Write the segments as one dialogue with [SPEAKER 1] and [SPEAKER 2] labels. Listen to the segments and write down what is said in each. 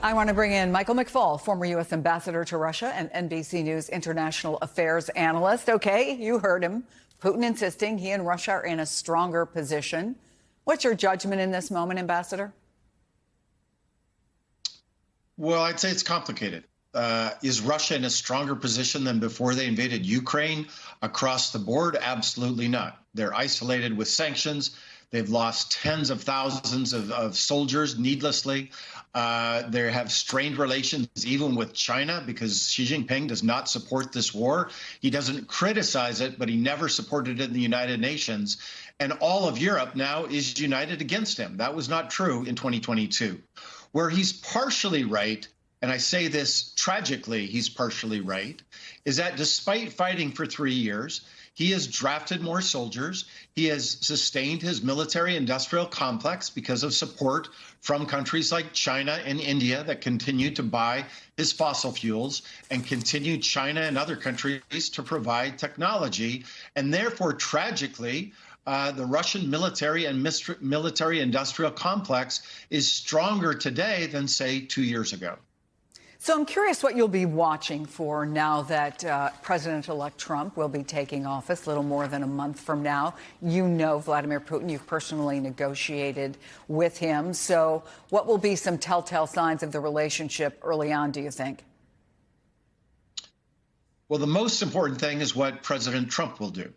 [SPEAKER 1] I want to bring in Michael McFaul, former U.S. ambassador to Russia and NBC News international affairs analyst. Okay, you heard him. Putin insisting he and Russia are in a stronger position. What's your judgment in this moment, Ambassador?
[SPEAKER 2] Well, I'd say it's complicated. Is Russia in a stronger position than before they invaded Ukraine? Across the board, absolutely not. They're isolated with sanctions. They've lost tens of thousands of soldiers needlessly. They have strained relations even with China because Xi Jinping does not support this war. He doesn't criticize it, but he never supported it in the United Nations. And all of Europe now is united against him. That was not true in 2022. Where he's partially right, and I say this tragically, he's partially right, is that despite fighting for 3 years, he has drafted more soldiers. He has sustained his military-industrial complex because of support from countries like China and India that continue to buy his fossil fuels and continue China and other countries to provide technology. And therefore, tragically, the Russian military and military-industrial complex is stronger today than, say, 2 years ago.
[SPEAKER 1] So I'm curious what you'll be watching for now that President-elect Trump will be taking office a little more than a month from now. You know Vladimir Putin. You've personally negotiated with him. So what will be some telltale signs of the relationship early on, do you think?
[SPEAKER 2] Well, the most important thing is what President Trump will do.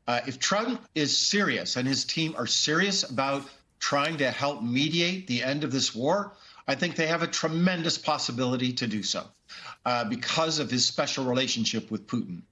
[SPEAKER 2] If Trump is serious and his team are serious about trying to help mediate the end of this war, I think they have a tremendous possibility to do so because of his special relationship with Putin.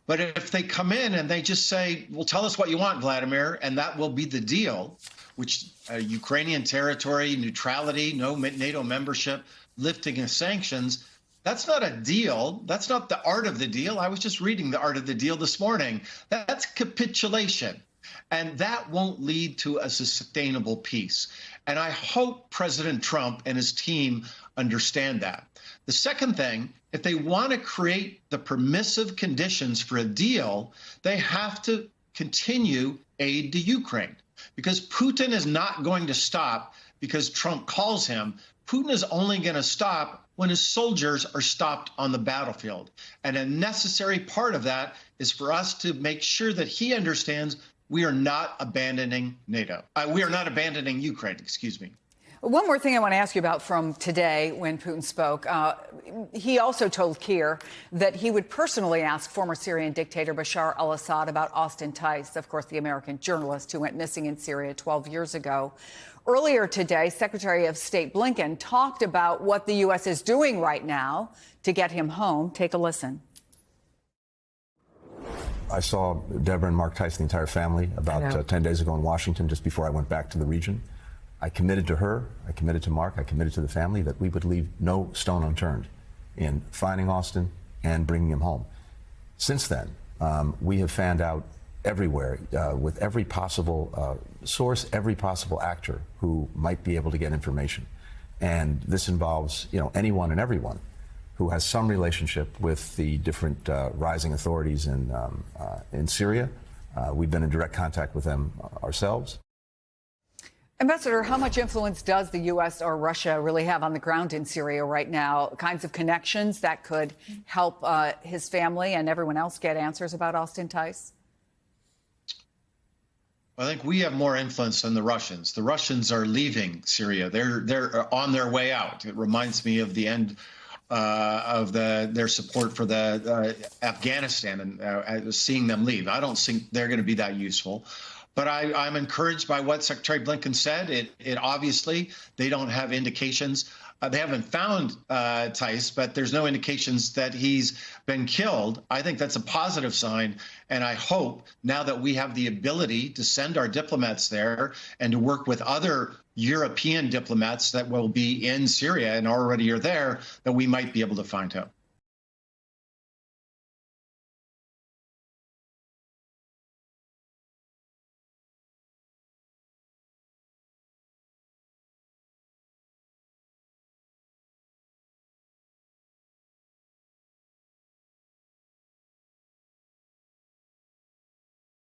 [SPEAKER 2] But if they come in and they just say, well, tell us what you want, Vladimir, and that will be the deal, which Ukrainian territory, neutrality, no NATO membership, lifting of sanctions, that's not a deal. That's not the art of the deal. I was just reading The Art of the Deal this morning. That's capitulation. And that won't lead to a sustainable peace. And I hope President Trump and his team understand that. The second thing, if they want to create the permissive conditions for a deal, they have to continue aid to Ukraine, because Putin is not going to stop because Trump calls him. Putin is only going to stop when his soldiers are stopped on the battlefield. And a necessary part of that is for us to make sure that he understands we are not abandoning NATO. We are not abandoning Ukraine, excuse me.
[SPEAKER 1] One more thing I want to ask you about from today when Putin spoke. He also told Kyiv that he would personally ask former Syrian dictator Bashar al-Assad about Austin Tice, of course, the American journalist who went missing in Syria 12 years ago. Earlier today, Secretary of State Blinken talked about what the U.S. is doing right now to get him home. Take a listen.
[SPEAKER 3] I saw Deborah and Mark Tice, the entire family, about 10 days ago in Washington, just before I went back to the region. I committed to her, I committed to Mark, I committed to the family that we would leave no stone unturned in finding Austin and bringing him home. Since then, we have fanned out everywhere with every possible source, every possible actor who might be able to get information. And this involves, anyone and everyone who has some relationship with the different rising authorities in Syria. We've been in direct contact with them ourselves.
[SPEAKER 1] Ambassador, how much influence does the U.S. or Russia really have on the ground in Syria right now? Kinds of connections that could help his family and everyone else get answers about Austin Tice?
[SPEAKER 2] I think we have more influence than the Russians. The Russians are leaving Syria. They're on their way out. It reminds me of the end of their support for the Afghanistan and seeing them leave. I don't think they're going to be that useful. But I'm encouraged by what Secretary Blinken said. It obviously, they don't have indications. They haven't found Tice, but there's no indications that he's been killed. I think that's a positive sign. And I hope now that we have the ability to send our diplomats there and to work with other European diplomats that will be in Syria and already are there, that we might be able to find him.